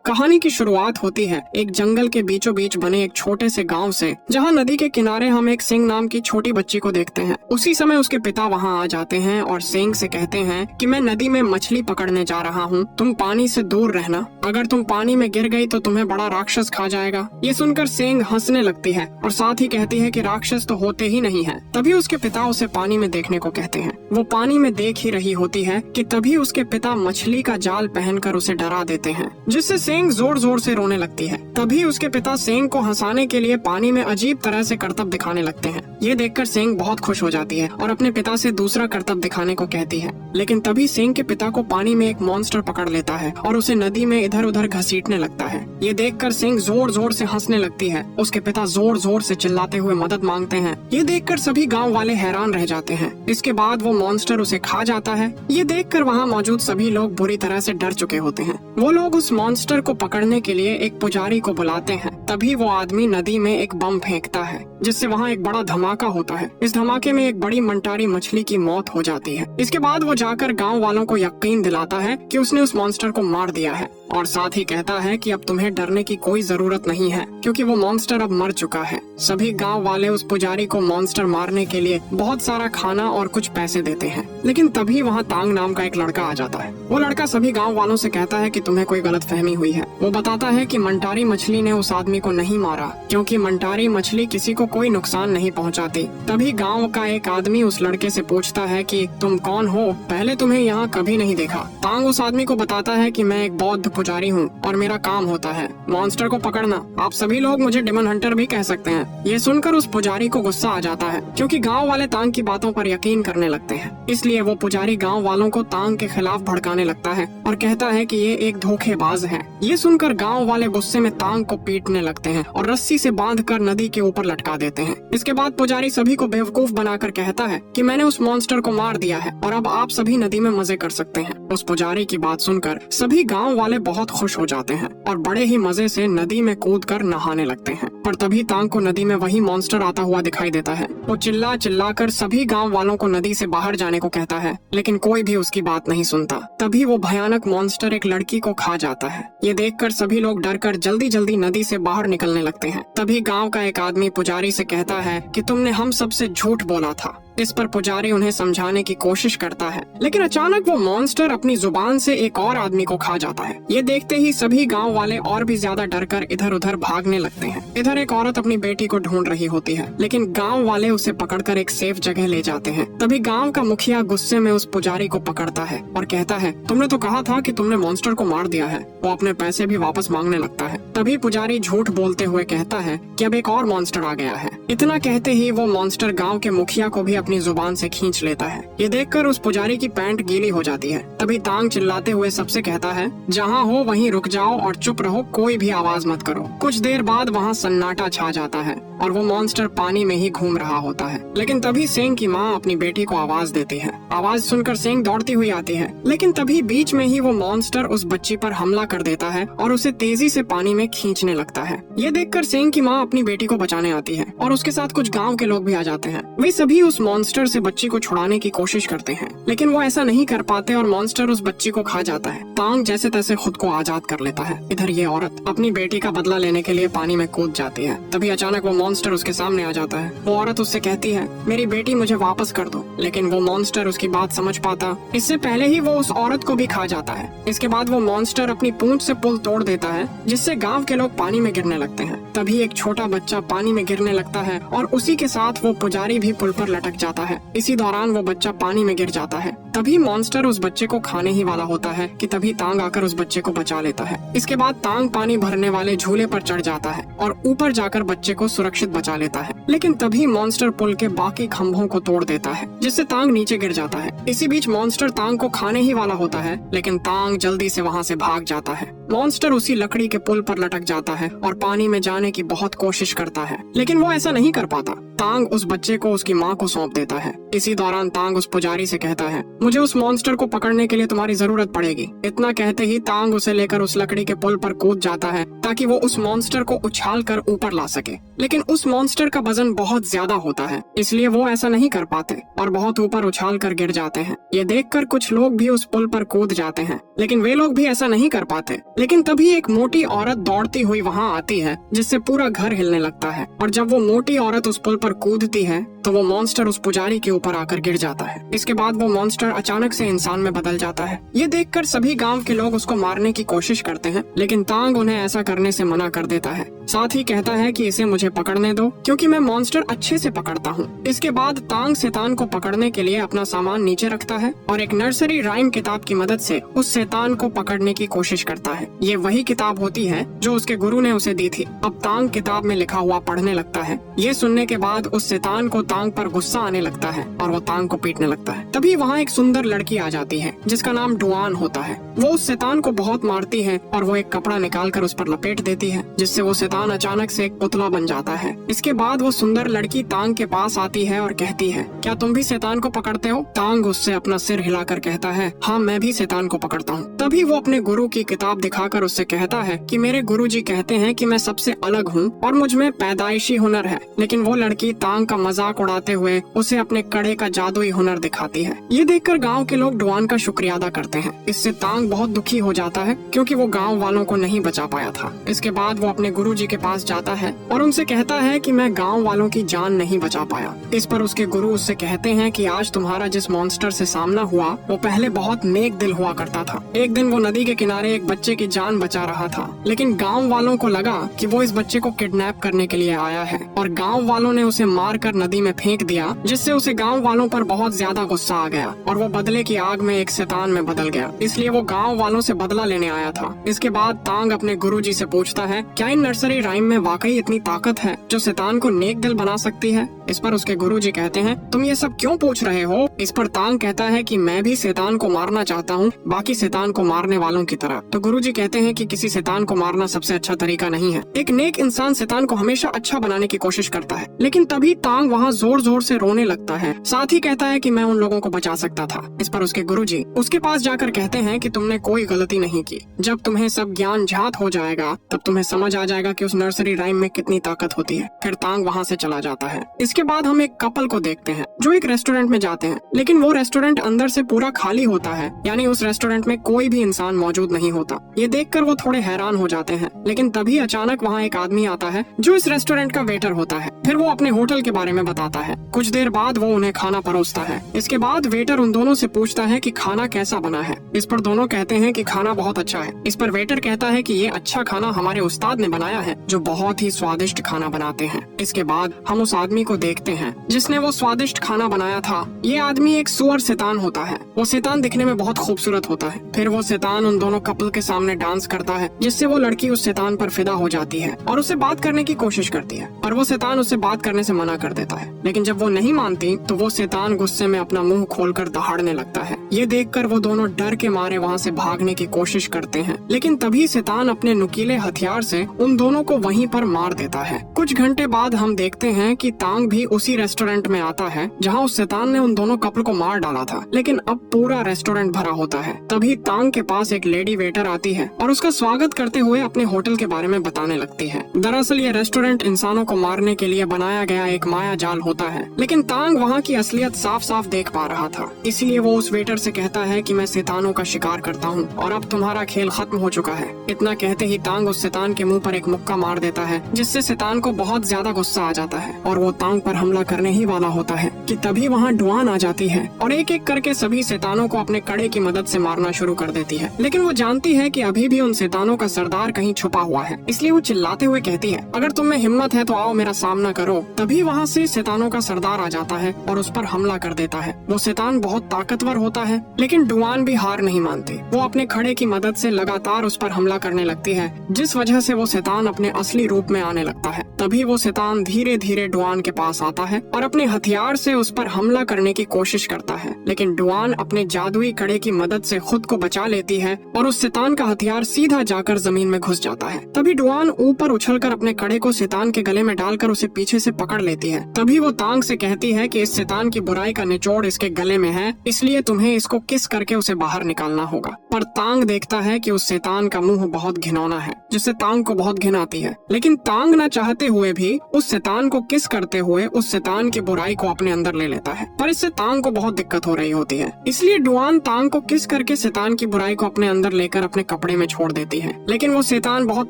कहानी की शुरुआत होती है एक जंगल के बीचों बीच बने एक छोटे से गांव से, जहां नदी के किनारे हम एक सिंह नाम की छोटी बच्ची को देखते हैं। उसी समय उसके पिता वहां आ जाते हैं और सिंह से कहते हैं कि मैं नदी में मछली पकड़ने जा रहा हूं, तुम पानी से दूर रहना, अगर तुम पानी में गिर गई तो तुम्हें बड़ा राक्षस खा जाएगा। ये सुनकर सिंह हंसने लगती है और साथ ही कहती है कि राक्षस तो होते ही नहीं है। तभी उसके पिता उसे पानी में देखने को कहते हैं। वो पानी में देख ही रही होती है कि तभी उसके पिता मछली का जाल पहनकर उसे डरा देते हैं, जिससे सिंह जोर जोर से रोने लगती है। तभी उसके पिता सिंह को हंसाने के लिए पानी में अजीब तरह से करतब दिखाने लगते हैं। ये देखकर सिंह बहुत खुश हो जाती है और अपने पिता से दूसरा करतब दिखाने को कहती है। लेकिन तभी सिंह के पिता को पानी में एक मॉन्स्टर पकड़ लेता है और उसे नदी में इधर उधर घसीटने लगता है। ये देखकर सिंह जोर जोर से हंसने लगती है। उसके पिता जोर जोर से चिल्लाते हुए मदद मांगते हैं। ये देखकर सभी गाँव वाले हैरान रह जाते हैं। इसके बाद वो मॉन्स्टर उसे खा जाता है। ये देखकर वहाँ मौजूद सभी लोग बुरी तरह से डर चुके होते हैं। वो लोग उस मॉन्स्टर को पकड़ने के लिए एक पुजारी को बुलाते हैं। तभी वो आदमी नदी में एक बम फेंकता है, जिससे वहाँ एक बड़ा धमाका होता है। इस धमाके में एक बड़ी मंटारी मछली की मौत हो जाती है। इसके बाद वो जाकर गांव वालों को यकीन दिलाता है कि उसने उस मॉन्स्टर को मार दिया है और साथ ही कहता है कि अब तुम्हें डरने की कोई जरूरत नहीं है, क्योंकि वो मॉन्स्टर अब मर चुका है। सभी गांव वाले उस पुजारी को मॉन्स्टर मारने के लिए बहुत सारा खाना और कुछ पैसे देते हैं। लेकिन तभी वहाँ तांग नाम का एक लड़का आ जाता है। वो लड़का सभी गाँव वालों से कहता है कि तुम्हें कोई गलतफहमी हुई है। वो बताता है कि मंटारी मछली ने उस आदमी को नहीं मारा, क्योंकि मंटारी मछली किसी को कोई नुकसान नहीं पहुंचाती। तभी गांव का एक आदमी उस लड़के से पूछता है कि तुम कौन हो, पहले तुम्हें यहाँ कभी नहीं देखा। तांग उस आदमी को बताता है कि मैं एक बौद्ध पुजारी हूँ और मेरा काम होता है मॉन्स्टर को पकड़ना। आप सभी लोग मुझे डेमन हंटर भी कह सकते हैं। ये सुनकर उस पुजारी को गुस्सा आ जाता है, क्योंकि गाँव वाले तांग की बातों पर यकीन करने लगते हैं। इसलिए वो पुजारी गाँव वालों को तांग के खिलाफ भड़काने लगता है और कहता है कि ये एक धोखेबाज है। ये सुनकर गाँव वाले गुस्से में तांग को पीटने लगते हैं और रस्सी से बांधकर नदी के ऊपर लटका देते हैं। इसके बाद पुजारी सभी को बेवकूफ बनाकर कहता है कि मैंने उस मॉन्स्टर को मार दिया है और अब आप सभी नदी में मजे कर सकते हैं। उस पुजारी की बात सुनकर सभी गांव वाले बहुत खुश हो जाते हैं और बड़े ही मजे से नदी में कूदकर नहाने लगते हैं। पर तभी तांग को नदी में वही मॉन्स्टर आता हुआ दिखाई देता है। वो चिल्ला चिल्ला कर सभी गाँव वालों को नदी से बाहर जाने को कहता है, लेकिन कोई भी उसकी बात नहीं सुनता। तभी वो भयानक मॉन्स्टर एक लड़की को खा जाता है। ये देखकर सभी लोग डरकर जल्दी जल्दी नदी से बाहर निकलने लगते हैं। तभी गाँव का एक आदमी पुजारी से कहता है कि तुमने हम सबसे झूठ बोला था। इस पर पुजारी उन्हें समझाने की कोशिश करता है, लेकिन अचानक वो मॉन्स्टर अपनी जुबान से एक और आदमी को खा जाता है। ये देखते ही सभी गांव वाले और भी ज्यादा डरकर इधर उधर भागने लगते हैं। इधर एक औरत अपनी बेटी को ढूंढ रही होती है, लेकिन गांव वाले उसे पकड़कर एक सेफ जगह ले जाते हैं। तभी गांव का मुखिया गुस्से में उस पुजारी को पकड़ता है और कहता है, तुमने तो कहा था कि तुमने मॉन्स्टर को मार दिया है। वो अपने पैसे भी वापस मांगने लगता है। तभी पुजारी झूठ बोलते हुए कहता है कि अब एक और मॉन्स्टर आ गया है। इतना कहते ही वो मॉन्स्टर गाँव के मुखिया को भी अपनी जुबान से खींच लेता है। ये देखकर उस पुजारी की पैंट गीली हो जाती है। तभी तांग चिल्लाते हुए सबसे कहता है, जहाँ हो वहीं रुक जाओ और चुप रहो, कोई भी आवाज मत करो। कुछ देर बाद वहाँ सन्नाटा छा जाता है और वो मॉन्स्टर पानी में ही घूम रहा होता है। लेकिन तभी सिंह की माँ अपनी बेटी को आवाज देती है। आवाज सुनकर सिंह दौड़ती हुई आती है, लेकिन तभी बीच में ही वो मॉन्स्टर उस बच्ची पर हमला कर देता है और उसे तेजी से पानी में खींचने लगता है। ये देखकर सिंह की माँ अपनी बेटी को बचाने आती है और उसके साथ कुछ गाँव के लोग भी आ जाते हैं। वे सभी उस मॉन्स्टर से बच्ची को छुड़ाने की कोशिश करते हैं, लेकिन वो ऐसा नहीं कर पाते और मॉन्स्टर उस बच्ची को खा जाता है। तांग जैसे तैसे खुद को आजाद कर लेता है। इधर ये औरत अपनी बेटी का बदला लेने के लिए पानी में कूद जाती है। तभी अचानक वो मॉन्स्टर उसके सामने आ जाता है। वो औरत उससे कहती है, मेरी बेटी मुझे वापस कर दो, लेकिन वो मॉन्स्टर उसकी बात समझ पाता इससे पहले ही वो उस औरत को भी खा जाता है। इसके बाद वो मॉन्स्टर अपनी पूंछ से पुल तोड़ देता है, जिससे गाँव के लोग पानी में गिरने लगते हैं। तभी एक छोटा बच्चा पानी में गिरने लगता है और उसी के साथ वो पुजारी भी पुल पर लटक जाता है। इसी दौरान वो बच्चा पानी में गिर जाता है। तभी मॉन्स्टर उस बच्चे को खाने ही वाला होता है कि तभी तांग आकर उस बच्चे को बचा लेता है। इसके बाद तांग पानी भरने वाले झूले पर चढ़ जाता है और ऊपर जाकर बच्चे को सुरक्षित बचा लेता है। लेकिन तभी मॉन्स्टर पुल के बाकी खंभों को तोड़ देता है, जिससे तांग नीचे गिर जाता है। इसी बीच मॉन्स्टर तांग को खाने ही वाला होता है, लेकिन तांग जल्दी से वहाँ से भाग जाता है। मॉन्स्टर उसी लकड़ी के पुल पर लटक जाता है और पानी में जाने की बहुत कोशिश करता है, लेकिन वो ऐसा नहीं कर पाता। तांग उस बच्चे को उसकी माँ को सौंप देता है। इसी दौरान तांग उस पुजारी से कहता है, मुझे उस मॉन्स्टर को पकड़ने के लिए तुम्हारी जरूरत पड़ेगी। इतना कहते ही तांग उसे लेकर उस लकड़ी के पुल पर कूद जाता है ताकि वो उस मॉन्स्टर को उछाल कर ऊपर ला सके। लेकिन उस मॉन्स्टर का वजन बहुत ज्यादा होता है, इसलिए वो ऐसा नहीं कर पाते और बहुत ऊपर उछाल कर गिर जाते हैं। ये देखकर कुछ लोग भी उस पुल पर कूद जाते हैं, लेकिन वे लोग भी ऐसा नहीं कर पाते। लेकिन तभी एक मोटी औरत दौड़ती हुई वहाँ आती है, जिससे पूरा घर हिलने लगता है। और जब वो मोटी औरत उस पुल पर कूदती है तो वो मॉन्स्टर उस पुजारी के ऊपर आकर गिर जाता है। इसके बाद वो मॉन्स्टर अचानक से इंसान में बदल जाता है। ये देखकर सभी गांव के लोग उसको मारने की कोशिश करते हैं, लेकिन तांग उन्हें ऐसा करने से मना कर देता है। साथ ही कहता है कि इसे मुझे पकड़ने दो, क्योंकि मैं मॉन्स्टर अच्छे से पकड़ता हूँ। इसके बाद तांग शैतान को पकड़ने के लिए अपना सामान नीचे रखता है और एक नर्सरी राइम किताब की मदद से उस शैतान को पकड़ने की कोशिश करता है। ये वही किताब होती है जो उसके गुरु ने उसे दी थी। अब तांग किताब में लिखा हुआ पढ़ने लगता है। ये सुनने के बाद उस शैतान को तांग पर गुस्सा आने लगता है और वो तांग को पीटने लगता है। तभी वहाँ एक सुंदर लड़की आ जाती है जिसका नाम डुआन होता है। वो उस शैतान को बहुत मारती है और वो एक कपड़ा निकाल कर उस पर लपेट देती है, जिससे वो शैतान अचानक से एक पुतला बन जाता है। इसके बाद वो सुंदर लड़की तांग के पास आती है और कहती है, क्या तुम भी शैतान को पकड़ते हो? तांग उससे अपना सिर हिलाकर कहता है, हाँ मैं भी शैतान को पकड़ता हूँ। तभी वो अपने गुरु की किताब दिखाकर उससे कहता है कि मेरे गुरुजी कहते हैं कि मैं सबसे अलग हूँ और मुझ में पैदाइशी हुनर है। लेकिन वो लड़की तांग का मजाक उड़ाते हुए उसे अपने कड़े का जादुई हुनर दिखाती है। ये देखकर गांव के लोग डुआन का शुक्रिया अदा करते हैं। इससे तांग बहुत दुखी हो जाता है, क्योंकि वो गांव वालों को नहीं बचा पाया था। इसके बाद वो अपने गुरुजी के पास जाता है और उनसे कहता है कि मैं गांव वालों की जान नहीं बचा पाया। इस पर उसके गुरु उससे कहते हैं कि आज तुम्हारा जिस मॉन्स्टर से सामना हुआ वो पहले बहुत नेक दिल हुआ करता था। एक दिन वो नदी के किनारे एक बच्चे की जान बचा रहा था, लेकिन गाँव वालों को लगा कि वो इस बच्चे को किडनैप करने के लिए आया है और गाँव वालों ने उसे मार कर नदी में फेंक दिया, जिससे उसे गाँव वालों पर बहुत ज्यादा गुस्सा आ गया और वो बदले की आग में एक शैतान में बदल गया। इसलिए वो गाँव वालों से बदला लेने आया था। इसके बाद तांग अपने गुरुजी से पूछता है, क्या इन नर्सरी राइम में वाकई इतनी ताकत है जो शैतान को नेक दिल बना सकती है? इस पर उसके गुरुजी कहते हैं, तुम ये सब क्यों पूछ रहे हो? इस पर तांग कहता है कि मैं भी शैतान को मारना चाहता हूँ, बाकी शैतान को मारने वालों की तरह। तो गुरुजी कहते हैं कि किसी शैतान को मारना सबसे अच्छा तरीका नहीं है। एक नेक इंसान शैतान को हमेशा अच्छा बनाने की कोशिश करता है। लेकिन तभी तांग वहाँ जोर जोर से रोने लगता है। साथ ही कहता है कि मैं उन लोगों को बचा सकता था। इस पर उसके गुरुजी उसके पास जाकर कहते हैं कि तुमने कोई गलती नहीं की। जब तुम्हें सब ज्ञान झात हो जाएगा तब तुम्हें समझ आ जाएगा कि उस नर्सरी राइम में कितनी ताकत होती है। फिर तांग वहाँ से चला जाता है। इसके बाद हम एक कपल को देखते हैं जो एक रेस्टोरेंट में जाते हैं, लेकिन वो रेस्टोरेंट अंदर से पूरा खाली होता है, यानी उस रेस्टोरेंट में कोई भी इंसान मौजूद नहीं होता। ये देखकर वो थोड़े हैरान हो जाते हैं, लेकिन तभी अचानक वहाँ एक आदमी आता है जो इस रेस्टोरेंट का वेटर होता है। फिर वो अपने होटल के बारे में बताता है। कुछ देर बाद वो उन्हें खाना परोसता है। इसके बाद वेटर उन दोनों से पूछता है कि खाना कैसा बना है। इस पर दोनों कहते हैं कि खाना बहुत अच्छा है। इस पर वेटर कहता है कि ये अच्छा खाना हमारे उस्ताद ने बनाया है, जो बहुत ही स्वादिष्ट खाना बनाते हैं। इसके बाद हम उस आदमी को देखते हैं जिसने वो स्वादिष्ट खाना बनाया था। ये आदमी एक सुअर शैतान होता है। वो शैतान दिखने में बहुत खूबसूरत होता है। फिर वो शैतान उन दोनों कपल के सामने डांस करता है, जिससे वो लड़की उस शैतान पर फिदा हो जाती है और उससे बात करने की कोशिश करती है, और वो शैतान उससे बात करने से मना कर देता है। लेकिन जब वो नहीं मानती तो वो शैतान गुस्से में अपना मुंह खोलकर दहाड़ने लगता है। ये देखकर वो दोनों डर के मारे वहाँ से भागने की कोशिश करते हैं, लेकिन तभी शैतान अपने नुकीले हथियार से उन दोनों को वहीं पर मार देता है। कुछ घंटे बाद हम देखते हैं कि तांग भी उसी रेस्टोरेंट में आता है जहाँ उस शैतान ने उन दोनों कपल को मार डाला था, लेकिन अब पूरा रेस्टोरेंट भरा होता है। तभी तांग के पास एक लेडी वेटर आती है और उसका स्वागत करते हुए अपने होटल के बारे में बताने लगती है। दरअसल ये रेस्टोरेंट इंसानों को मारने के लिए बनाया गया एक माया जाल होता है, लेकिन तांग वहाँ की असलियत साफ साफ देख पा रहा था। इसलिए वो उस वेटर से कहता है कि मैं शैतानों का शिकार करता हूँ और अब तुम्हारा खेल खत्म हो चुका है। इतना कहते ही तांग उस शैतान के मुंह पर एक मुक्का मार देता है, जिससे शैतान को बहुत ज्यादा गुस्सा आ जाता है और वो तांग पर हमला करने ही वाला होता है कि तभी वहाँ डुआन आ जाती है और एक एक करके सभी शैतानों को अपने कड़े की मदद से मारना शुरू कर देती है। लेकिन वो जानती है कि अभी भी उन शैतानों का सरदार कहीं छुपा हुआ है, इसलिए वो चिल्लाते हुए कहती है, अगर तुम में हिम्मत है तो आओ मेरा सामना करो। तभी वहाँ से शैतानों का सरदार आ जाता है और उस पर हमला कर देता है। वो शैतान बहुत ताकतवर होता है, लेकिन डुआन भी हार नहीं मानती। वो अपने खड़े की मदद से लगातार उस पर हमला करने लगती है, जिस वजह से वो शैतान अपने असली रूप में आने लगता है। तभी वो शैतान धीरे धीरे डुआन के पास आता है और अपने हथियार से उस पर हमला करने की कोशिश करता है, लेकिन डुआन अपने जादुई कड़े की मदद से खुद को बचा लेती है और उस शैतान का हथियार सीधा जाकर जमीन में घुस जाता है। तभी डुआन ऊपर उछलकर अपने कड़े को शैतान के गले में डालकर उसे पीछे से पकड़ लेती है। तभी वो तांग से कहती है कि इस शैतान की बुराई का निचोड़ इसके गले में है, इसलिए तुम्हें इसको किस करके उसे बाहर निकालना होगा। पर तांग देखता है कि उस शैतान का मुंह बहुत घिनौना है, जिससे तांग को बहुत घिन आती है। लेकिन तांग न चाहते हुए भी उस शैतान को किस करते हुए उस शैतान की बुराई को अपने अंदर ले लेता है। पर इससे तांग को बहुत दिक्कत हो रही होती है, इसलिए डुआन तांग को किस करके शैतान की बुराई को अपने अंदर लेकर अपने कपड़े में छोड़ देती है। लेकिन वो शैतान बहुत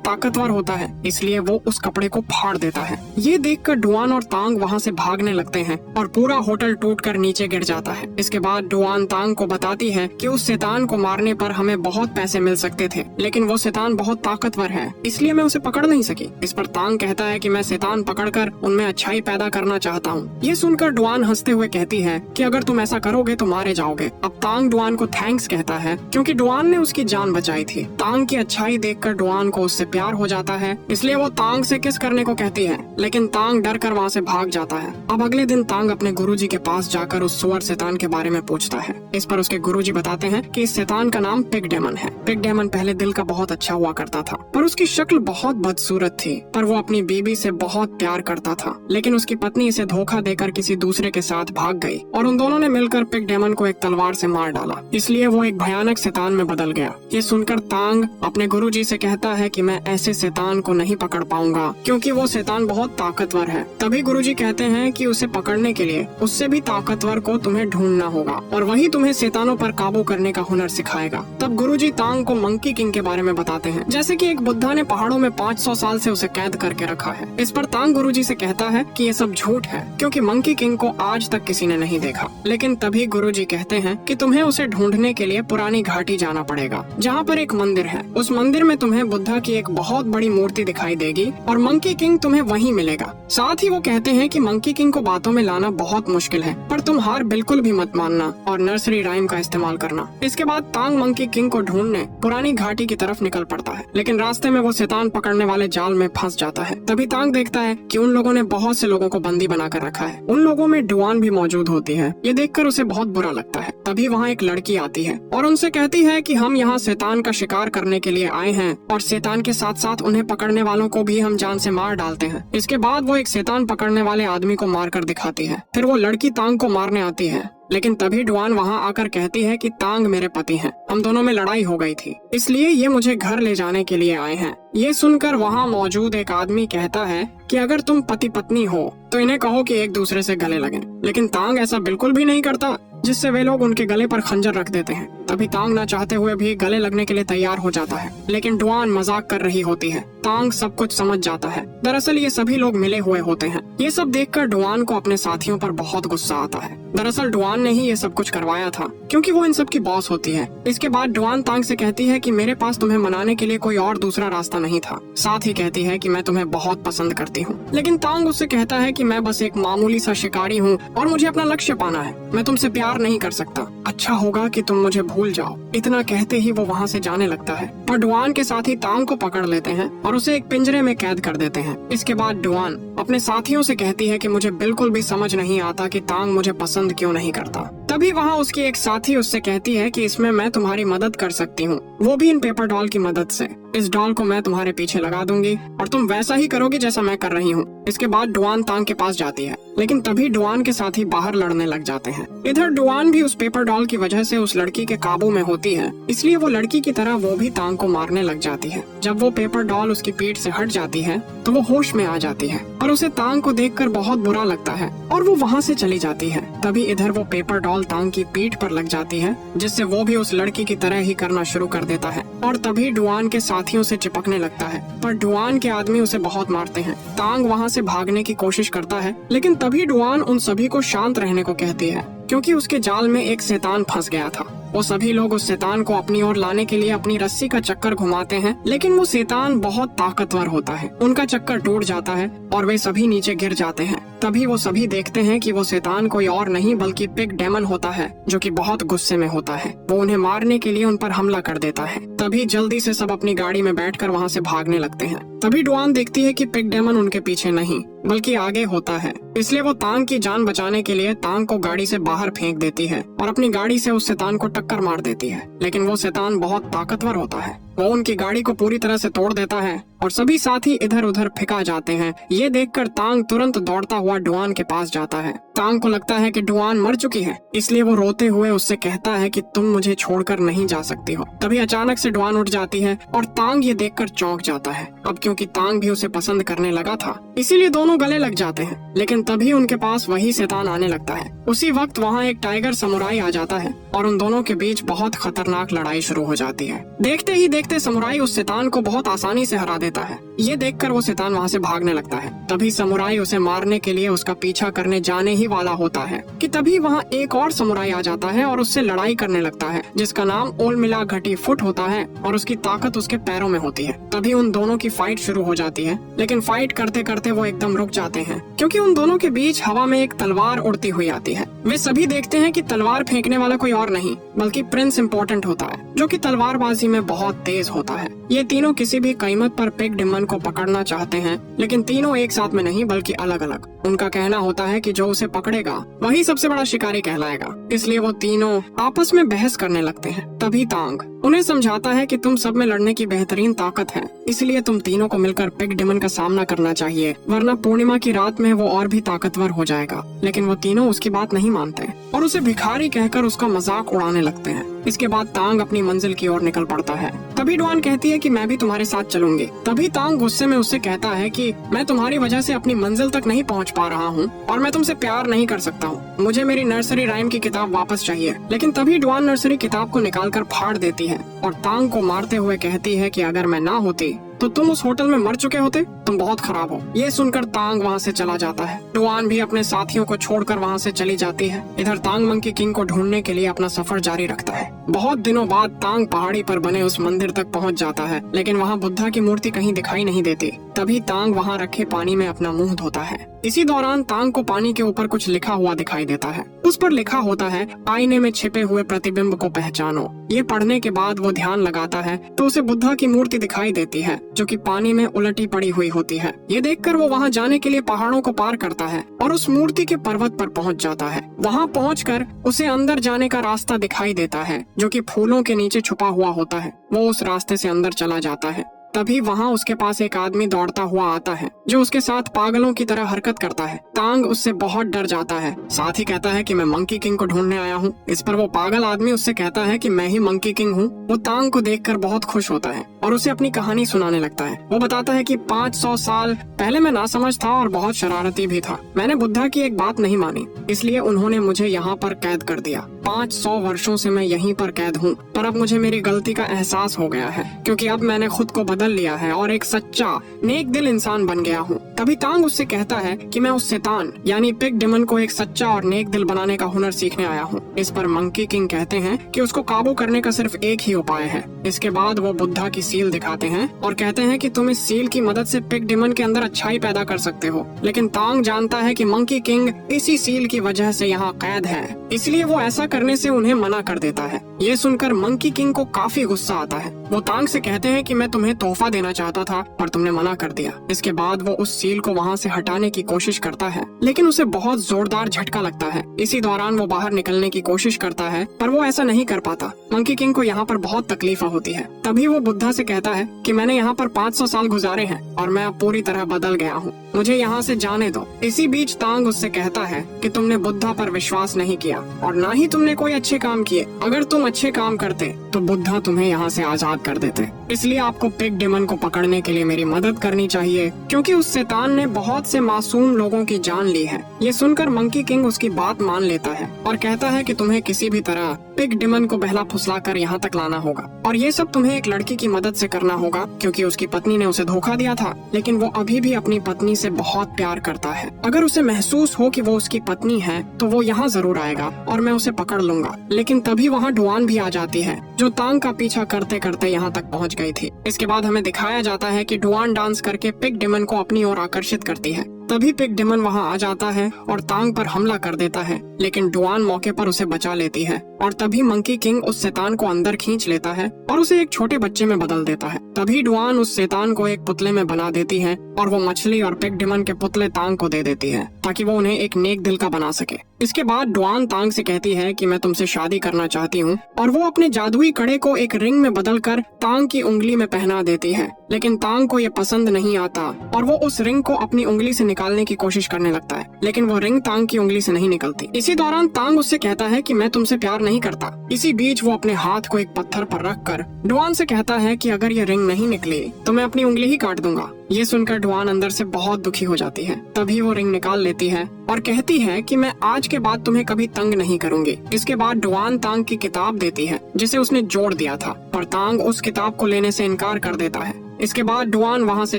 ताकतवर होता है, इसलिए वो उस कपड़े को फाड़ देता है। ये देखकर डुआन और तांग वहाँ से भागने लगते हैं और पूरा होटल टूटकर नीचे गिर जाता है। इसके बाद डुआन तांग को बताती है कि उस शैतान को मारने पर हमें बहुत पैसे मिल सकते थे, लेकिन वो शैतान बहुत ताकतवर है, इसलिए मैं उसे पकड़ नहीं सकी। इस पर तांग कहता है कि मैं शैतान पकड़कर उनमें अच्छाई पैदा करना चाहता हूँ। ये सुनकर डुआन हंसते हुए कहती है कि अगर तुम ऐसा करोगे तो मारे जाओगे। अब तांग डुआन को थैंक्स कहता है क्योंकि डुआन ने उसकी जान बचाई थी। तांग की अच्छाई देखकर डुआन को उससे प्यार हो जाता है, इसलिए वो तांग से किस करने को कहती है, लेकिन तांग डर कर वहाँ से भाग जाता है। अब अगले दिन तांग अपने गुरुजी के पास जाकर उस सुअर शैतान के बारे में पूछता है। इस पर उसके गुरुजी बताते हैं कि इस शैतान का नाम पिग डेमन है। पिग डेमन पहले दिल का बहुत अच्छा हुआ करता था, पर उसकी शक्ल बहुत बदसूरत थी। पर वो अपनी बीबी से बहुत प्यार करता था, लेकिन उसकी पत्नी इसे धोखा देकर किसी दूसरे के साथ भाग गई और उन दोनों ने मिलकर पिग डेमन को एक तलवार से मार डाला, इसलिए वो एक भयानक शैतान में बदल गया। ये सुनकर तांग अपने गुरुजी से कहता है कि मैं ऐसे शैतान को नहीं पकड़ पाऊंगा क्योंकि वो शैतान बहुत ताकतवर है। तभी गुरुजी कहते हैं कि उसे पकड़ने के लिए उससे भी ताकतवर को तुम्हें ढूंढना होगा और वही तुम्हें शैतानों पर काबू करने का हुनर सिखाएगा। तब गुरुजी तांग को मंकी किंग के बारे में बताते हैं, जैसे कि एक बुद्धा ने पहाड़ों में 500 साल से उसे कैद करके रखा है। इस पर तांग गुरुजी से कहता है कि ये सब झूठ है क्योंकि मंकी किंग को आज तक किसी ने नहीं देखा। लेकिन तभी गुरुजी कहते हैं कि तुम्हें उसे ढूंढने के लिए पुरानी घाटी जाना पड़ेगा, जहाँ पर एक मंदिर है। उस मंदिर में तुम्हें बुद्धा की एक बहुत बड़ी मूर्ति दिखाई देगी और मंकी किंग तुम्हें वहीं मिलेगा। साथ ही वो कहते हैं कि मंकी किंग को बातों में लाना बहुत मुश्किल है, पर तुम हार बिल्कुल भी मत मानना और नर्सरी राइम का इस्तेमाल करना। इसके बाद तांग मंकी किंग को ढूंढने पुरानी घाटी की तरफ निकल पड़ता है, लेकिन रास्ते में वो शैतान पकड़ने वाले जाल में फंस जाता है। तभी तांग देखता है कि उन लोगों ने बहुत से लोगों को बंदी बनाकर रखा है। उन लोगों में डुआन भी मौजूद होती है। ये देखकर उसे बहुत बुरा लगता है। तभी वहाँ एक लड़की आती है और उनसे कहती है कि हम यहाँ शैतान का शिकार करने के लिए आए हैं और शैतान के साथ साथ उन्हें पकड़ने वालों को भी हम जान से मार डालते हैं। इसके बाद वो एक शैतान पकड़ने वाले आदमी को मार कर दिखाती है। फिर वो लड़की तांग को मारने आती है, लेकिन तभी डुआन वहाँ आकर कहती है कि तांग मेरे पति हैं, हम दोनों में लड़ाई हो गई थी, इसलिए ये मुझे घर ले जाने के लिए आए हैं। ये सुनकर वहाँ मौजूद एक आदमी कहता है कि अगर तुम पति पत्नी हो तो इन्हें कहो कि एक दूसरे से गले लगें। लेकिन तांग ऐसा बिल्कुल भी नहीं करता, जिससे वे लोग उनके गले पर खंजर रख देते हैं। तभी तांग ना चाहते हुए भी गले लगने के लिए तैयार हो जाता है, लेकिन डुआन मजाक कर रही होती है। तांग सब कुछ समझ जाता है। दरअसल ये सभी लोग मिले हुए होते हैं। ये सब देखकर डुआन को अपने साथियों पर बहुत गुस्सा आता है। दरअसल डुआन ने ही ये सब कुछ करवाया था, क्योंकि वो इन सब की बॉस होती है। इसके बाद डुआन तांग से कहती है कि मेरे पास तुम्हें मनाने के लिए कोई और दूसरा रास्ता नहीं था। साथ ही कहती है कि मैं तुम्हें बहुत पसंद करती हूँ। लेकिन तांग उससे कहता है कि मैं बस एक मामूली सा शिकारी हूँ और मुझे अपना लक्ष्य पाना है, मैं तुमसे प्यार नहीं कर सकता। अच्छा होगा कि तुम मुझे भूल जाओ। इतना कहते ही वो वहाँ से जाने लगता है, पर डुआन के साथी तांग को पकड़ लेते हैं और उसे एक पिंजरे में कैद कर देते हैं। इसके बाद डुआन अपने साथियों से कहती है कि मुझे बिल्कुल भी समझ नहीं आता कि तांग मुझे पसंद क्यों नहीं करता। तभी वहाँ उसकी एक साथी उससे कहती है कि इसमें मैं तुम्हारी मदद कर सकती हूँ, वो भी इन पेपर डॉल की मदद से। इस डॉल को मैं तुम्हारे पीछे लगा दूंगी और तुम वैसा ही करोगी जैसा मैं कर रही हूँ। इसके बाद डुआन तांग के पास जाती है, लेकिन तभी डुआन के साथी बाहर लड़ने लग जाते हैं। इधर डुआन भी उस पेपर डॉल की वजह से उस लड़की के काबू में होती है, इसलिए वो लड़की की तरह वो भी तांग को मारने लग जाती है। जब वो पेपर डॉल उसकी पीठ से हट जाती है तो वो होश में आ जाती है, पर उसे तांग को देखकर बहुत बुरा लगता है और वो वहाँ से चली जाती है। तभी इधर वो पेपर डॉल तांग की पीठ पर लग जाती है, जिससे वो भी उस लड़की की तरह ही करना शुरू कर देता है और तभी डुआन के साथियों से चिपकने लगता है। पर डुआन के आदमी उसे बहुत मारते हैं। तांग वहाँ से भागने की कोशिश करता है, लेकिन तभी डुआन उन सभी को शांत रहने को कहती है, क्योंकि उसके जाल में एक शैतान फंस गया था। वो सभी लोग उस शैतान को अपनी ओर लाने के लिए अपनी रस्सी का चक्कर घुमाते हैं, लेकिन वो शैतान बहुत ताकतवर होता है। उनका चक्कर टूट जाता है और वे सभी नीचे गिर जाते हैं। तभी वो सभी देखते हैं कि वो शैतान कोई और नहीं बल्कि पिग डेमन होता है, जो कि बहुत गुस्से में होता है। वो उन्हें मारने के लिए उन पर हमला कर देता है। तभी जल्दी से सब अपनी गाड़ी में बैठकर वहाँ से भागने लगते हैं। तभी डुआन देखती है कि पिग डेमन उनके पीछे नहीं बल्कि आगे होता है, इसलिए वो तांग की जान बचाने के लिए तांग को गाड़ी से बाहर फेंक देती है और अपनी गाड़ी से उस शैतान को टक्कर मार देती है। लेकिन वो शैतान बहुत ताकतवर होता है। वो उनकी गाड़ी को पूरी तरह से तोड़ देता है और सभी साथी इधर उधर फेंका जाते हैं। ये देखकर तांग तुरंत दौड़ता हुआ डुआन के पास जाता है। तांग को लगता है कि डुआन मर चुकी है, इसलिए वो रोते हुए उससे कहता है कि तुम मुझे छोड़कर नहीं जा सकती हो। तभी अचानक से डुआन उठ जाती है और तांग ये देखकर चौंक जाता है। अब क्योंकि तांग भी उसे पसंद करने लगा था, इसीलिए दोनों गले लग जाते हैं। लेकिन तभी उनके पास वही शैतान आने लगता है। उसी वक्त वहाँ एक टाइगर समुराई आ जाता है और उन दोनों के बीच बहुत खतरनाक लड़ाई शुरू हो जाती है। देखते ही देखते समुराई उस शैतान को बहुत आसानी से हरा देता है। ये देखकर वो शैतान वहाँ से भागने लगता है। तभी समुराई उसे मारने के लिए उसका पीछा करने जाने ही वाला होता है कि तभी वहाँ एक और समुराई आ जाता है और उससे लड़ाई करने लगता है, जिसका नाम ओलमिला घटी फुट होता है और उसकी ताकत उसके पैरों में होती है। तभी उन दोनों की फाइट शुरू हो जाती है, लेकिन फाइट करते करते वो एकदम रुक जाते हैं क्योंकि उन दोनों के बीच हवा में एक तलवार उड़ती हुई आती है। वे सभी देखते हैं कि तलवार फेंकने वाला कोई और नहीं बल्कि प्रिंस इम्पोर्टेंट होता है, जो कि तलवारबाजी में बहुत तेज होता है। ये तीनों किसी भी कीमत पर पिग डेमन को पकड़ना चाहते हैं, लेकिन तीनों एक साथ में नहीं बल्कि अलग अलग। उनका कहना होता है कि जो उसे पकड़ेगा वही सबसे बड़ा शिकारी कहलाएगा, इसलिए वो तीनों आपस में बहस करने लगते हैं। तभी तांग उन्हें समझाता है कि तुम सब में लड़ने की बेहतरीन ताकत है, इसलिए तुम तीनों को मिलकर पिग डेमन का सामना करना चाहिए, वरना पूर्णिमा की रात में वो और भी ताकतवर हो जाएगा। लेकिन वो तीनों उसकी बात नहीं मानते और उसे भिखारी कहकर उसका मजाक उड़ाने लगते हैं। इसके बाद तांग अपनी मंजिल की ओर निकल पड़ता है। तभी डुआन कहती है कि मैं भी तुम्हारे साथ चलूंगी। तभी तांग गुस्से में उससे कहता है कि मैं तुम्हारी वजह से अपनी मंजिल तक नहीं पहुंच पा रहा हूं और मैं तुमसे प्यार नहीं कर सकता हूं। मुझे मेरी नर्सरी राइम की किताब वापस चाहिए। लेकिन तभी डुआन नर्सरी किताब को निकालकर फाड़ देती है और तांग को मारते हुए कहती है कि अगर मैं ना होती तो तुम उस होटल में मर चुके होते। तुम बहुत खराब हो। ये सुनकर तांग वहाँ से चला जाता है। डुआन भी अपने साथियों को छोड़कर वहाँ से चली जाती है। इधर तांग मंकी किंग को ढूंढने के लिए अपना सफर जारी रखता है। बहुत दिनों बाद तांग पहाड़ी पर बने उस मंदिर तक पहुँच जाता है, लेकिन वहाँ बुद्धा की मूर्ति कहीं दिखाई नहीं देती। तभी तांग वहाँ रखे पानी में अपना मुंह धोता है। इसी दौरान तांग को पानी के ऊपर कुछ लिखा हुआ दिखाई देता है। उस पर लिखा होता है, आईने में छिपे हुए प्रतिबिंब को पहचानो। ये पढ़ने के बाद वो ध्यान लगाता है तो उसे बुद्धा की मूर्ति दिखाई देती है, जो कि पानी में उलटी पड़ी हुई होती है। ये देखकर वो वहाँ जाने के लिए पहाड़ों को पार करता है और उस मूर्ति के पर्वत पर पहुँच जाता है। वहाँ पहुँचकर उसे अंदर जाने का रास्ता दिखाई देता है, जो कि फूलों के नीचे छुपा हुआ होता है। वो उस रास्ते से अंदर चला जाता है। तभी वहाँ उसके पास एक आदमी दौड़ता हुआ आता है, जो उसके साथ पागलों की तरह हरकत करता है। तांग उससे बहुत डर जाता है, साथ ही कहता है कि मैं मंकी किंग को ढूंढने आया हूँ। इस पर वो पागल आदमी उससे कहता है कि मैं ही मंकी किंग हूँ। वो तांग को देखकर बहुत खुश होता है और उसे अपनी कहानी सुनाने लगता है। वो बताता है कि 500 साल पहले मैं नासमझ था और बहुत शरारती भी था। मैंने बुद्धा की एक बात नहीं मानी, इसलिए उन्होंने मुझे यहाँ पर कैद कर दिया। 500 वर्षों से मैं यहीं पर कैद हूँ, पर अब मुझे मेरी गलती का एहसास हो गया है, क्योंकि अब मैंने खुद को बदल लिया है और एक सच्चा नेक दिल इंसान बन गया हूँ। तभी तांग उससे कहता है कि मैं उस शैतान यानी पिग डेमन को एक सच्चा और नेक दिल बनाने का हुनर सीखने आया हूँ। इस पर मंकी किंग कहते हैं कि उसको काबू करने का सिर्फ एक ही उपाय है। इसके बाद वो बुद्धा की सील दिखाते हैं और कहते हैं कि तुम इस सील की मदद से पिग डेमन के अंदर अच्छाई पैदा कर सकते हो। लेकिन तांग जानता है कि मंकी किंग इसी सील की वजह से यहाँ कैद है, इसलिए वो ऐसा करने से उन्हें मना कर देता है। ये सुनकर मंकी किंग को काफी गुस्सा आता है। वो तांग से कहते हैं कि मैं तुम्हें तोहफा देना चाहता था पर तुमने मना कर दिया। इसके बाद वो उस सील को वहाँ से हटाने की कोशिश करता है, लेकिन उसे बहुत जोरदार झटका लगता है। इसी दौरान वो बाहर निकलने की कोशिश करता है, पर वो ऐसा नहीं कर पाता। मंकी किंग को यहाँ पर बहुत तकलीफ होती है। तभी वो बुद्धा से कहता है कि मैंने यहाँ पर 500 साल गुजारे हैं और मैं अब पूरी तरह बदल गया हूँ, मुझे यहाँ से जाने दो। इसी बीच तांग उससे कहता है कि तुमने बुद्धा पर विश्वास नहीं किया और ना ही तुमने कोई अच्छे काम किए। अगर तुम अच्छे काम करते तो बुद्धा तुम्हें यहाँ से आजाद कर देते। इसलिए आपको पिग डेमन को पकड़ने के लिए मेरी मदद करनी चाहिए, क्योंकि उस शैतान ने बहुत से मासूम लोगों की जान ली है। ये सुनकर मंकी किंग उसकी बात मान लेता है और कहता है कि तुम्हें किसी भी तरह पिग डेमन को बहला फुसला कर यहाँ तक लाना होगा, और ये सब तुम्हें एक लड़की की मदद से करना होगा, क्योंकि उसकी पत्नी ने उसे धोखा दिया था, लेकिन वो अभी भी अपनी पत्नी से बहुत प्यार करता है। अगर उसे महसूस हो कि वो उसकी पत्नी है तो वो यहाँ जरूर आएगा और मैं उसे पकड़ लूंगा। लेकिन तभी वहाँ डुआन भी आ जाती है, जो तांग का पीछा करते करते यहाँ तक पहुँच गई थी। इसके बाद हमें दिखाया जाता है कि डुआन डांस करके पिग डेमन को अपनी ओर आकर्षित करती है। तभी पिग डेमन वहाँ आ जाता है और तांग पर हमला कर देता है, लेकिन डुआन मौके पर उसे बचा लेती है। और तभी मंकी किंग उस शैतान को अंदर खींच लेता है और उसे एक छोटे बच्चे में बदल देता है। तभी डुआन उस शैतान को एक पुतले में बना देती है और वो मछली और पिग डेमन के पुतले तांग को दे देती है, ताकि वो उन्हें एक नेक दिल का बना सके। इसके बाद डुआन तांग से कहती है कि मैं तुमसे शादी करना चाहती हूँ, और वो अपने जादुई कड़े को एक रिंग में बदलकर तांग की उंगली में पहना देती है। लेकिन तांग को ये पसंद नहीं आता और वो उस रिंग को अपनी उंगली से निकालने की कोशिश करने लगता है, लेकिन वो रिंग तांग की उंगली से नहीं निकलती। इसी दौरान तांग उससे कहता है कि मैं तुमसे प्यार नहीं करता। इसी बीच वो अपने हाथ को एक पत्थर पर रखकर डुआन से कहता है कि अगर ये रिंग नहीं निकली तो मैं अपनी उंगली ही काट दूंगा। ये सुनकर डुआन अंदर से बहुत दुखी हो जाती है। तभी वो रिंग निकाल लेती है और कहती है कि मैं आज के बाद तुम्हें कभी तंग नहीं करूंगी। इसके बाद डुआन तांग की किताब देती है जिसे उसने जोड़ दिया था, पर तांग उस किताब को लेने से इनकार कर देता है। इसके बाद डुआन वहाँ से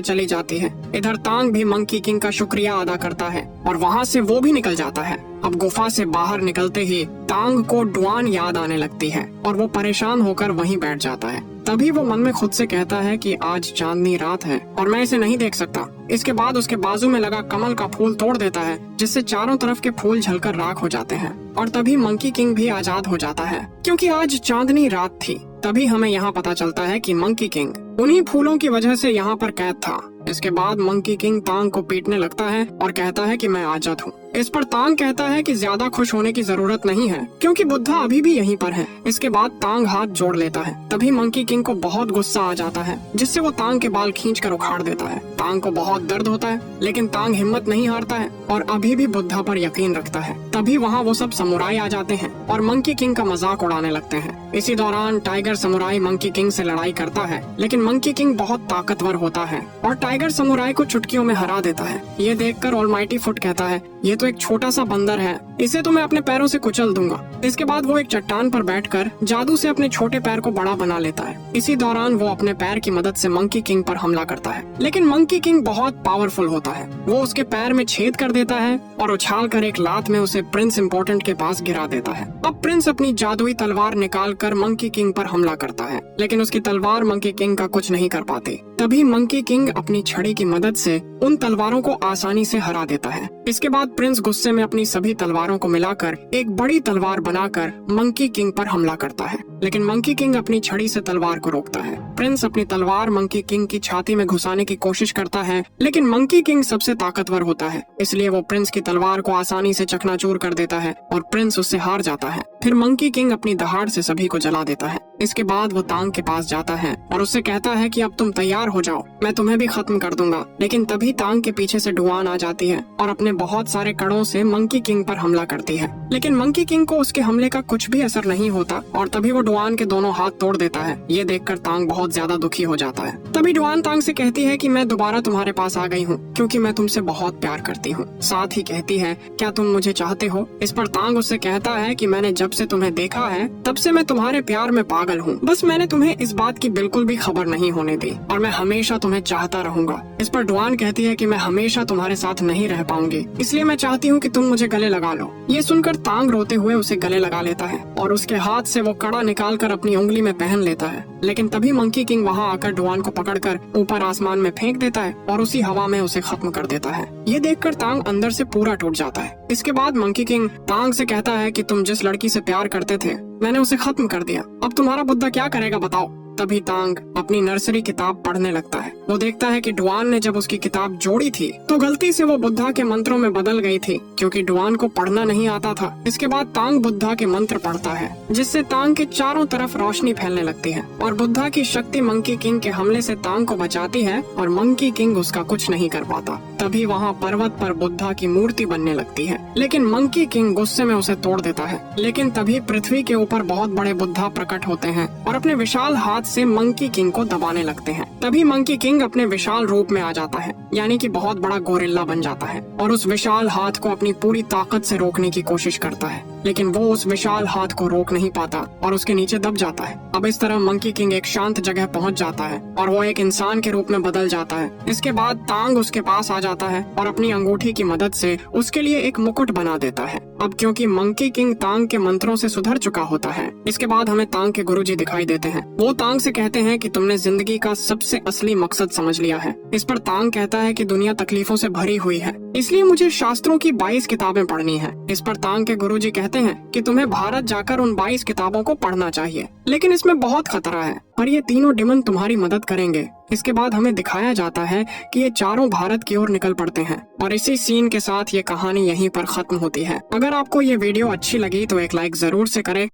चली जाती है। इधर तांग भी मंकी किंग का शुक्रिया अदा करता है और वहाँ से वो भी निकल जाता है। अब गुफा से बाहर निकलते ही तांग को डुआन याद आने लगती है और वो परेशान होकर वहीं बैठ जाता है। तभी वो मन में खुद से कहता है कि आज चांदनी रात है और मैं इसे नहीं देख सकता। इसके बाद उसके बाजू में लगा कमल का फूल तोड़ देता है, जिससे चारों तरफ के फूल झलकर राख हो जाते हैं। और तभी मंकी किंग भी आजाद हो जाता है, क्योंकि आज चांदनी रात थी। तभी हमें यहाँ पता चलता है कि मंकी किंग उन्हीं फूलों की वजह से यहाँ पर कैद था। इसके बाद मंकी किंग तांग को पीटने लगता है और कहता है कि मैं आजाद हूँ। इस पर तांग कहता है कि ज्यादा खुश होने की जरूरत नहीं है, क्योंकि बुद्धा अभी भी यहीं पर है। इसके बाद तांग हाथ जोड़ लेता है। तभी मंकी किंग को बहुत गुस्सा आ जाता है, जिससे वो तांग के बाल खींचकर उखाड़ देता है। तांग को बहुत दर्द होता है, लेकिन तांग हिम्मत नहीं हारता है और अभी भी बुद्धा पर यकीन रखता है। तभी वहाँ वो सब समुराई आ जाते हैं और मंकी किंग का मजाक उड़ाने लगते हैं। इसी दौरान टाइगर समुराई मंकी किंग से लड़ाई करता है, लेकिन मंकी किंग बहुत ताकतवर होता है और टाइगर समुराई को चुटकियों में हरा देता है। ये देखकर ऑलमाइटी फुट कहता है, ये तो एक छोटा सा बंदर है, इसे तो मैं अपने पैरों से कुचल दूंगा। इसके बाद वो एक चट्टान पर बैठकर जादू से अपने छोटे पैर को बड़ा बना लेता है। इसी दौरान वो अपने पैर की मदद से मंकी किंग पर हमला करता है, लेकिन मंकी किंग बहुत पावरफुल होता है। वो उसके पैर में छेद कर देता है और उछाल कर एक लात में उसे प्रिंस इम्पोर्टेंट के पास गिरा देता है। अब प्रिंस अपनी जादुई तलवार निकाल कर मंकी किंग पर हमला करता है, लेकिन उसकी तलवार मंकी किंग का कुछ नहीं कर पाती। तभी मंकी किंग अपनी छड़ी की मदद से उन तलवारों को आसानी से हरा देता है। इसके बाद प्रिंस गुस्से में अपनी सभी तलवारों को मिलाकर एक बड़ी तलवार बनाकर मंकी किंग पर हमला करता है, लेकिन मंकी किंग अपनी छड़ी से तलवार को रोकता है। प्रिंस अपनी तलवार मंकी किंग की छाती में घुसाने की कोशिश करता है, लेकिन मंकी किंग सबसे ताकतवर होता है, इसलिए वो प्रिंस की तलवार को आसानी से चकनाचूर कर देता है और प्रिंस उससे हार जाता है। फिर मंकी किंग अपनी दहाड़ से सभी को जला देता है। इसके बाद वो तांग के पास जाता है और उससे कहता है कि अब तुम तैयार हो जाओ, मैं तुम्हें भी खत्म कर दूंगा। लेकिन तभी तांग के पीछे से डुआन आ जाती है और अपने बहुत सारे कड़ों से मंकी किंग पर हमला करती है, लेकिन मंकी किंग को उसके हमले का कुछ भी असर नहीं होता और तभी वो डुआन के दोनों हाथ तोड़ देता है। ये देखकर तांग बहुत ज्यादा दुखी हो जाता है। तभी डुआन तांग से कहती है कि मैं दोबारा तुम्हारे पास आ गई हूँ, क्योंकि मैं तुमसे बहुत प्यार करती हूँ। साथ ही कहती है, क्या तुम मुझे चाहते हो? इस पर तांग उससे कहता है कि मैंने जब से तुम्हें देखा है तब से मैं तुम्हारे प्यार में पागल हूँ। बस मैंने तुम्हें इस बात की बिल्कुल भी खबर नहीं होने दी और मैं हमेशा तुम्हें चाहता रहूंगा। इस पर डुआन कहती है कि मैं हमेशा तुम्हारे साथ नहीं रह पाऊंगी, इसलिए मैं चाहती हूँ कि तुम मुझे गले लगा लो। ये सुनकर तांग रोते हुए उसे गले लगा लेता है और उसके हाथ से वो कड़ा निकाल कर अपनी उंगली में पहन लेता है। लेकिन तभी मंकी किंग वहाँ आकर डुआन को पकड़कर ऊपर आसमान में फेंक देता है और उसी हवा में उसे खत्म कर देता है। ये देखकर तांग अंदर से पूरा टूट जाता है। इसके बाद मंकी किंग तांग से कहता है कि तुम जिस लड़की से प्यार करते थे मैंने उसे खत्म कर दिया, अब तुम्हारा बुद्धा क्या करेगा बताओ। तभी तांग अपनी नर्सरी किताब पढ़ने लगता है। वो देखता है कि डुआन ने जब उसकी किताब जोड़ी थी तो गलती से वो बुद्धा के मंत्रों में बदल गई थी, क्योंकि डुआन को पढ़ना नहीं आता था। इसके बाद तांग बुद्धा के मंत्र पढ़ता है, जिससे तांग के चारों तरफ रोशनी फैलने लगती है और बुद्धा की शक्ति मंकी किंग के हमले से तांग को बचाती है और मंकी किंग उसका कुछ नहीं कर पाता। तभी वहाँ पर्वत पर बुद्धा की मूर्ति बनने लगती है, लेकिन मंकी किंग गुस्से में उसे तोड़ देता है। लेकिन तभी पृथ्वी के ऊपर बहुत बड़े बुद्धा प्रकट होते हैं और अपने विशाल हाथ से मंकी किंग को दबाने लगते हैं। तभी मंकी किंग अपने विशाल रूप में आ जाता है, यानी कि बहुत बड़ा गोरिल्ला बन जाता है और उस विशाल हाथ को अपनी पूरी ताकत से रोकने की कोशिश करता है, लेकिन वो उस विशाल हाथ को रोक नहीं पाता और उसके नीचे दब जाता है। अब इस तरह मंकी किंग एक शांत जगह पहुंच जाता है और वो एक इंसान के रूप में बदल जाता है। इसके बाद तांग उसके पास आ जाता है और अपनी अंगूठी की मदद से उसके लिए एक मुकुट बना देता है। अब क्योंकि मंकी किंग तांग के मंत्रों से सुधर चुका होता है, इसके बाद हमें तांग के गुरुजी दिखाई देते हैं। वो तांग से कहते हैं कि तुमने जिंदगी का सबसे असली मकसद समझ लिया है। इस पर तांग कहता है कि दुनिया तकलीफों से भरी हुई है, इसलिए मुझे शास्त्रों की 22 किताबें पढ़नी है। इस पर तांग के गुरुजी कहते हैं कि तुम्हें भारत जाकर उन 22 किताबों को पढ़ना चाहिए, लेकिन इसमें बहुत खतरा है और ये तीनों डिमन तुम्हारी मदद करेंगे। इसके बाद हमें दिखाया जाता है कि ये चारों भारत की ओर निकल पड़ते हैं और इसी सीन के साथ ये कहानी यहीं पर खत्म होती है। अगर आपको ये वीडियो अच्छी लगी तो एक लाइक जरूर से करें।